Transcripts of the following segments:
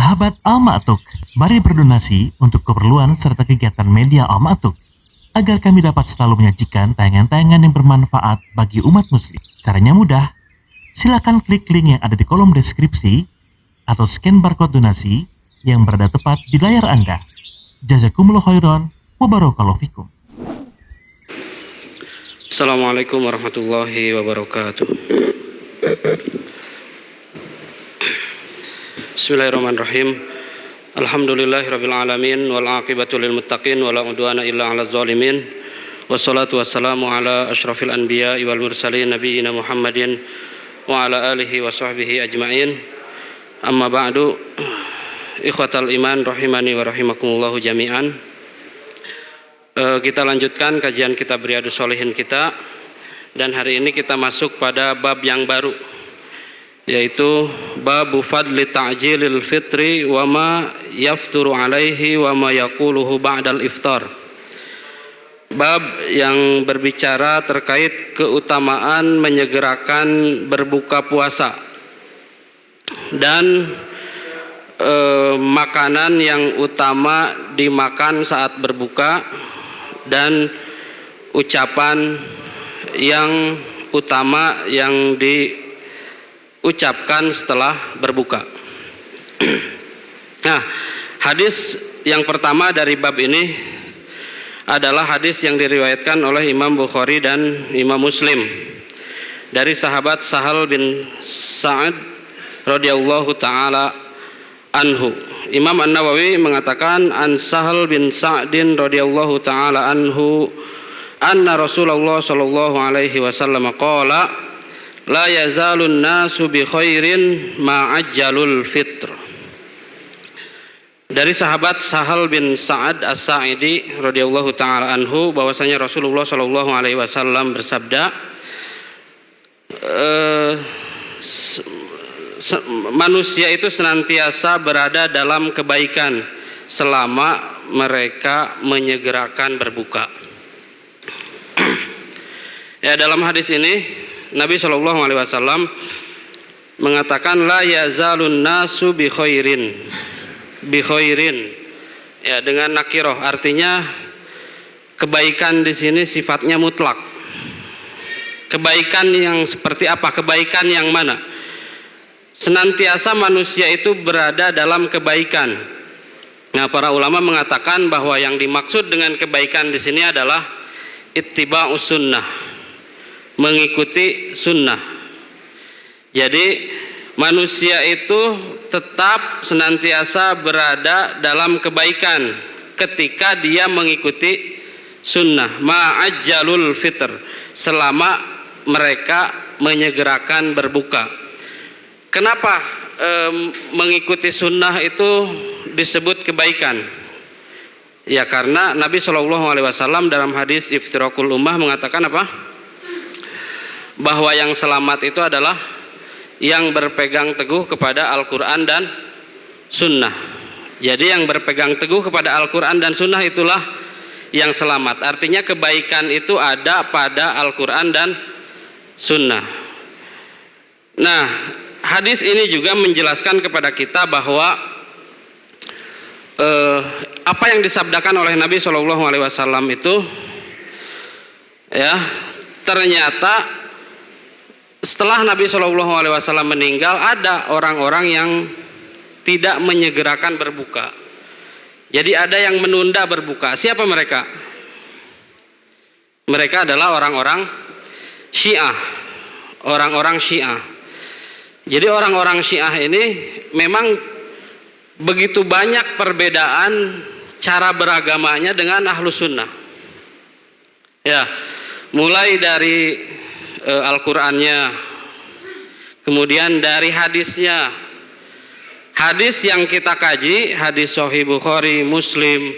Sahabat Al-Ma'tuk, mari berdonasi untuk keperluan serta kegiatan media Al-Ma'tuk agar kami dapat selalu menyajikan tayangan-tayangan yang bermanfaat bagi umat muslim. Caranya mudah, silakan klik link yang ada di kolom deskripsi atau scan barcode donasi yang berada tepat di layar Anda. Jazakumullah khairan wa barakallahu fikum. Assalamualaikum warahmatullahi wabarakatuh. Bismillahirrahmanirrahim. Alhamdulillahirabbil alamin wal aqibatu lil muttaqin wala udwana illa 'alal zalimin. Wassalatu wassalamu ala asyrafil anbiya'i wal mursalin nabiyina Muhammadin wa ala alihi wa sahbihi ajmain. Amma ba'du. Ikhwatal iman rahimani wa rahimakumullahu jami'an. Kita lanjutkan kajian kitab Riyadhus Shalihin kita, dan hari ini kita masuk pada bab yang baru, yaitu babu fadli ta'jilil fitri wa ma yafturu alaihi wa ma yaquluhu ba'dal iftar. Bab yang berbicara terkait keutamaan menyegerakan berbuka puasa dan makanan yang utama dimakan saat berbuka dan ucapan yang utama yang diucapkan setelah berbuka. Nah, hadis yang pertama dari bab ini adalah hadis yang diriwayatkan oleh Imam Bukhari dan Imam Muslim dari sahabat Sahal bin Sa'ad radhiyallahu taala anhu. Imam An-Nawawi mengatakan an Sahal bin Sa'din radhiyallahu taala anhu anna Rasulullah sallallahu alaihi wasallam qala la yazalun nasu bi khairin ma ajjalul fitr. Dari sahabat Sahal bin Sa'ad As-Sa'idi radhiyallahu taala anhu bahwasanya Rasulullah sallallahu alaihi wasallam bersabda, manusia itu senantiasa berada dalam kebaikan selama mereka menyegerakan berbuka. Ya, dalam hadis ini Nabi Shallallahu Alaihi Wasallam mengatakan la yazalun nasu bi khairin, ya, dengan nakiroh, artinya kebaikan di sini sifatnya mutlak. Kebaikan yang seperti apa? Kebaikan yang mana? Senantiasa manusia itu berada dalam kebaikan. Nah, para ulama mengatakan bahwa yang dimaksud dengan kebaikan di sini adalah ittiba'us sunnah, mengikuti sunnah. Jadi manusia itu tetap senantiasa berada dalam kebaikan ketika dia mengikuti sunnah ma'ajjalul fitr, selama mereka menyegerakan berbuka. Kenapa mengikuti sunnah itu disebut kebaikan? Ya, karena Nabi Shallallahu Alaihi Wasallam dalam hadis Iftirakul Ummah mengatakan apa? Bahwa yang selamat itu adalah yang berpegang teguh kepada Al-Quran dan Sunnah. Jadi yang berpegang teguh kepada Al-Quran dan Sunnah itulah yang selamat. Artinya kebaikan itu ada pada Al-Quran dan Sunnah. Nah, hadis ini juga menjelaskan kepada kita bahwa apa yang disabdakan oleh Nabi Shallallahu Alaihi Wasallam itu, ya, ternyata setelah Nabi Shallallahu Alaihi Wasallam meninggal ada orang-orang yang tidak menyegerakan berbuka. Jadi ada yang menunda berbuka. Siapa mereka? Mereka adalah orang-orang Syiah, orang-orang Syiah. Jadi orang-orang Syiah ini memang begitu banyak perbedaan cara beragamanya dengan Ahlus Sunnah. Ya, mulai dari Al-Qur'annya, kemudian dari hadisnya. Hadis yang kita kaji, hadis Sahih Bukhari, Muslim,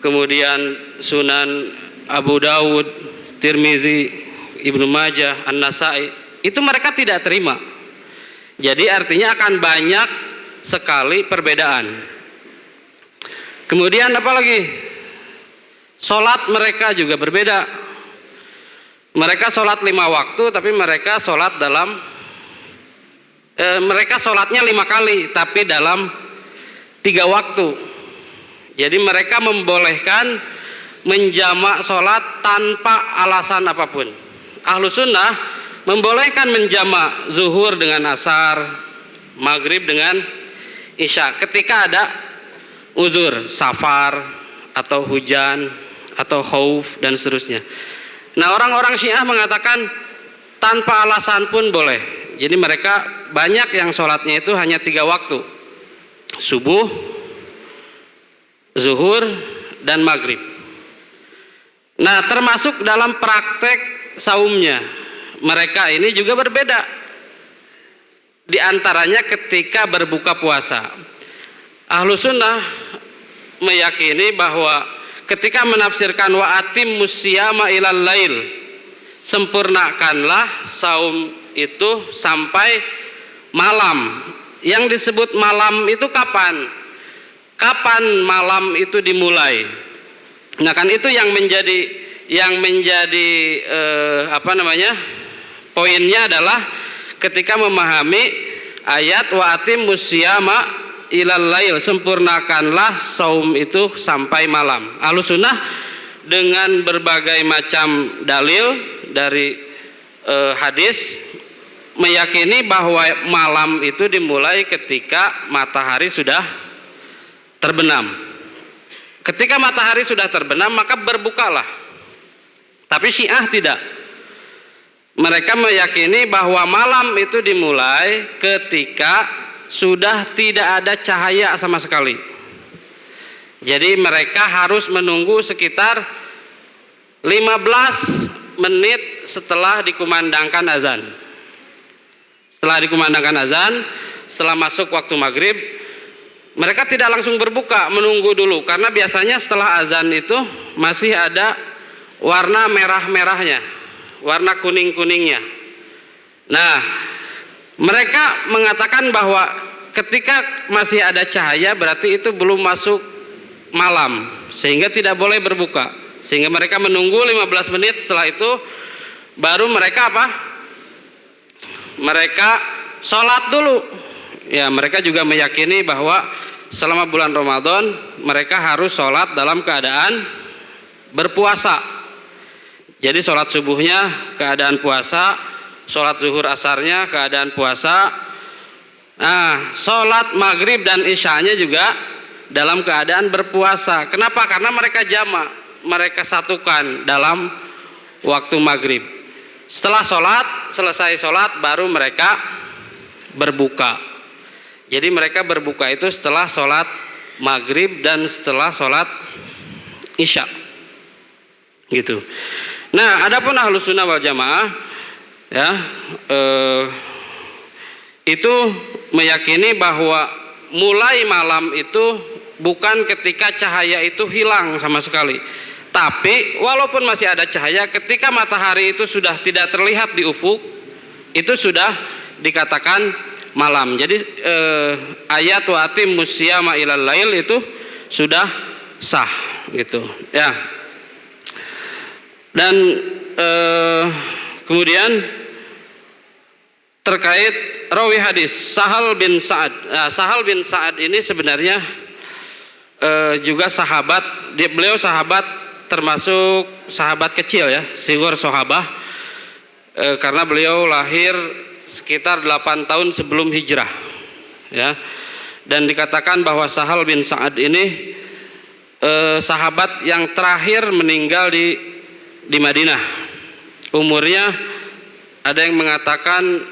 kemudian Sunan Abu Dawud, Tirmizi, Ibnu Majah, An-Nasai, itu mereka tidak terima. Jadi artinya akan banyak sekali perbedaan. Kemudian apa lagi? Sholat mereka juga berbeda. Mereka sholat 5 waktu, tapi mereka sholat dalam mereka sholatnya 5 kali, tapi dalam 3 waktu. Jadi mereka membolehkan menjamak sholat tanpa alasan apapun. Ahlus sunnah membolehkan menjamak zuhur dengan asar, maghrib dengan isya ketika ada uzur, safar atau hujan atau khauf dan seterusnya. Nah, orang-orang Syiah mengatakan tanpa alasan pun boleh. Jadi mereka banyak yang sholatnya itu hanya 3 waktu, subuh, zuhur, dan maghrib. Nah, termasuk dalam praktek saumnya, mereka ini juga berbeda. Di antaranya ketika berbuka puasa. Ahlus sunnah meyakini bahwa ketika menafsirkan wa atimmus siyama ilal lail, sempurnakanlah saum itu sampai malam. Yang disebut malam itu kapan? Kapan malam itu dimulai? Nah, kan itu yang menjadi poinnya adalah ketika memahami ayat wa atimmus siyama ilal lail, sempurnakanlah saum itu sampai malam. Ahlus sunnah dengan berbagai macam dalil dari hadis meyakini bahwa malam itu dimulai ketika matahari sudah terbenam. Ketika matahari sudah terbenam maka berbukalah. Tapi Syiah tidak. Mereka meyakini bahwa malam itu dimulai ketika sudah tidak ada cahaya sama sekali. Jadi mereka harus menunggu sekitar 15 menit setelah dikumandangkan azan. Setelah dikumandangkan azan, setelah masuk waktu maghrib, mereka tidak langsung berbuka, menunggu dulu. Karena biasanya setelah azan itu masih ada warna merah-merahnya, warna kuning-kuningnya. Nah, mereka mengatakan bahwa ketika masih ada cahaya berarti itu belum masuk malam, sehingga tidak boleh berbuka. Sehingga mereka menunggu 15 menit, setelah itu baru mereka apa? Mereka sholat dulu. Ya, mereka juga meyakini bahwa selama bulan Ramadan mereka harus sholat dalam keadaan berpuasa. Jadi sholat subuhnya keadaan puasa, sholat zuhur asarnya keadaan puasa. Nah, sholat maghrib dan isyanya juga dalam keadaan berpuasa. Kenapa? Karena mereka jamak, mereka satukan dalam waktu maghrib. Setelah selesai sholat baru mereka berbuka. Jadi mereka berbuka itu setelah sholat maghrib dan setelah sholat isya, gitu. Nah, adapun Ahlus Sunnah wal Jamaah, ya, itu meyakini bahwa mulai malam itu bukan ketika cahaya itu hilang sama sekali. Tapi walaupun masih ada cahaya, ketika matahari itu sudah tidak terlihat di ufuk, itu sudah dikatakan malam. Jadi ayat wa atimmus siyama ilal lail itu sudah sah, gitu ya. Dan kemudian terkait rawi hadis Sahal bin Sa'ad. Nah, Sahal bin Sa'ad ini sebenarnya juga sahabat. Beliau sahabat, termasuk sahabat kecil ya, sigur sahabah, karena beliau lahir sekitar 8 tahun sebelum hijrah, ya. Dan dikatakan bahwa Sahal bin Sa'ad ini sahabat yang terakhir meninggal di Madinah. Umurnya ada yang mengatakan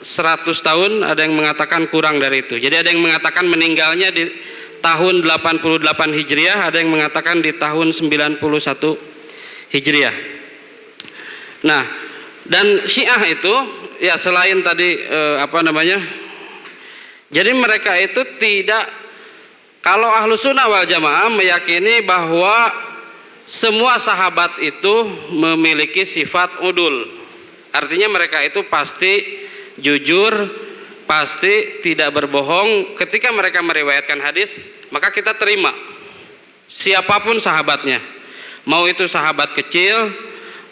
100 tahun, ada yang mengatakan kurang dari itu. Jadi ada yang mengatakan meninggalnya di tahun 88 Hijriah, ada yang mengatakan di tahun 91 Hijriah. Nah, dan Syiah itu ya selain tadi jadi mereka itu tidak, kalau Ahlus Sunnah wal Jamaah meyakini bahwa semua sahabat itu memiliki sifat udul. Artinya mereka itu pasti jujur, pasti tidak berbohong. Ketika mereka meriwayatkan hadis, maka kita terima siapapun sahabatnya, mau itu sahabat kecil,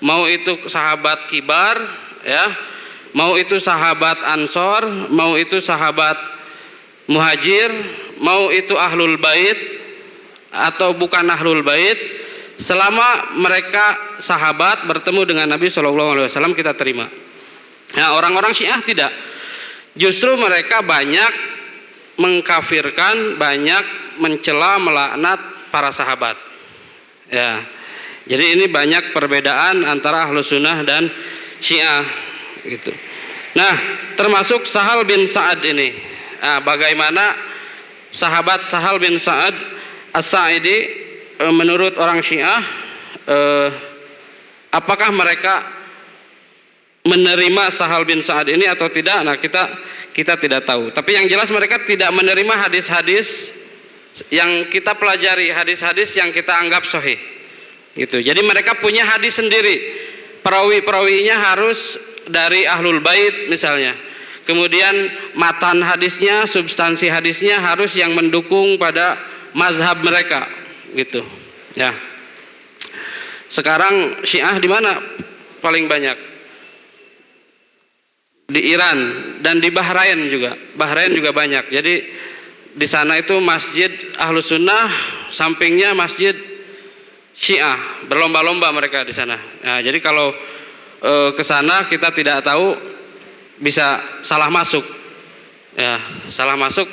mau itu sahabat kibar, ya, mau itu sahabat ansor, mau itu sahabat muhajir, mau itu ahlul bait atau bukan ahlul bait, selama mereka sahabat bertemu dengan Nabi SAW kita terima. Nah, orang-orang Syiah tidak. Justru mereka banyak mengkafirkan, banyak mencela, melaknat para sahabat. Ya. Jadi ini banyak perbedaan antara Ahlus Sunnah dan Syiah gitu. Nah, termasuk Sahal bin Sa'ad ini. Nah, bagaimana sahabat Sahal bin Sa'ad As-Sa'idi menurut orang Syiah, apakah mereka menerima Sahal bin Sa'ad ini atau tidak? Nah, kita tidak tahu. Tapi yang jelas mereka tidak menerima hadis-hadis yang kita pelajari, hadis-hadis yang kita anggap sahih. Gitu. Jadi mereka punya hadis sendiri. Perawi-perawinya harus dari Ahlul Bait misalnya. Kemudian matan hadisnya, substansi hadisnya harus yang mendukung pada mazhab mereka, gitu. Ya. Sekarang Syiah di mana paling banyak? Di Iran dan di Bahrain juga. Bahrain juga banyak. Jadi di sana itu masjid Ahlus Sunnah, sampingnya masjid Syiah. Berlomba-lomba mereka di sana. Nah, jadi kalau ke sana kita tidak tahu, bisa salah masuk. Ya, salah masuk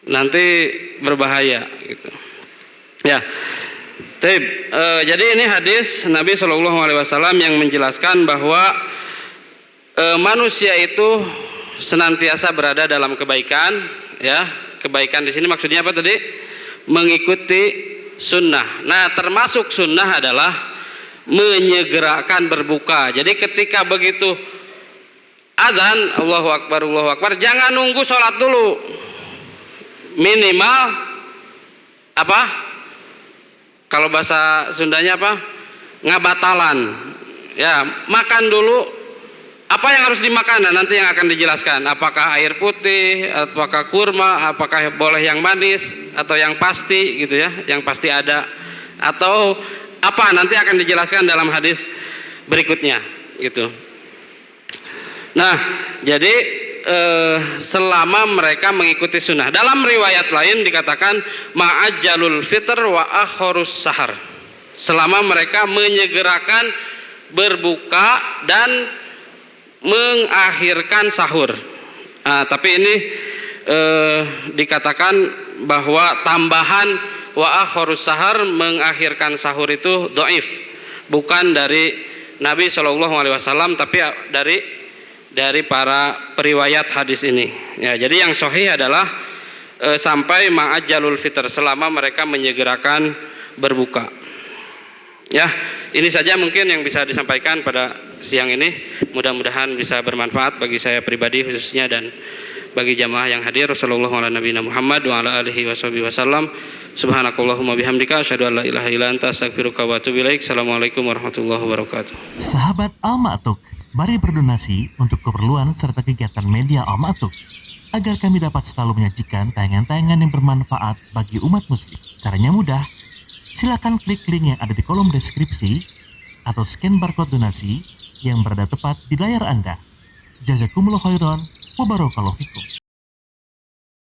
nanti berbahaya gitu. Ya. Jadi ini hadis Nabi SAW yang menjelaskan bahwa manusia itu senantiasa berada dalam kebaikan, ya. Kebaikan di sini maksudnya apa tadi? Mengikuti sunnah. Nah, termasuk sunnah adalah menyegerakan berbuka. Jadi ketika begitu azan, Allahu Akbar, jangan nunggu sholat dulu. Minimal apa? Kalau bahasa Sundanya apa? Ngabatalan. Ya, makan dulu. Apa yang harus dimakan? Nah, nanti yang akan dijelaskan. Apakah air putih, apakah kurma, apakah boleh yang manis atau yang pasti gitu ya, yang pasti ada, atau apa nanti akan dijelaskan dalam hadis berikutnya gitu. Nah, jadi selama mereka mengikuti sunnah. Dalam riwayat lain dikatakan ma'ajjalul fitr wa akhorus sahar. Selama mereka menyegerakan berbuka dan mengakhirkan sahur. Nah, tapi ini dikatakan bahwa tambahan wa akhorus sahar, mengakhirkan sahur itu dhaif, bukan dari Nabi SAW, tapi dari para periwayat hadis ini. Ya, jadi yang sahih adalah sampai ma'ajjalul fitr, selama mereka menyegerakan berbuka. Ya, ini saja mungkin yang bisa disampaikan pada siang ini. Mudah-mudahan bisa bermanfaat bagi saya pribadi khususnya dan bagi jamaah yang hadir. Sallallahu ala nabiyina Muhammad wa ala alihi wasallam. Subhanakallahumma bihamdika asyhadu an la ilaha illa anta astaghfiruka wa atubu ilaik. Assalamualaikum warahmatullahi wabarakatuh. Sahabat Al-Ma'atuk, mari berdonasi untuk keperluan serta kegiatan media Al-Ma'atuk agar kami dapat selalu menyajikan tayangan-tayangan yang bermanfaat bagi umat muslim. Caranya mudah. Silakan klik link yang ada di kolom deskripsi atau scan barcode donasi yang berada tepat di layar Anda. Jazakumullah khairan wa barakallahu fikum.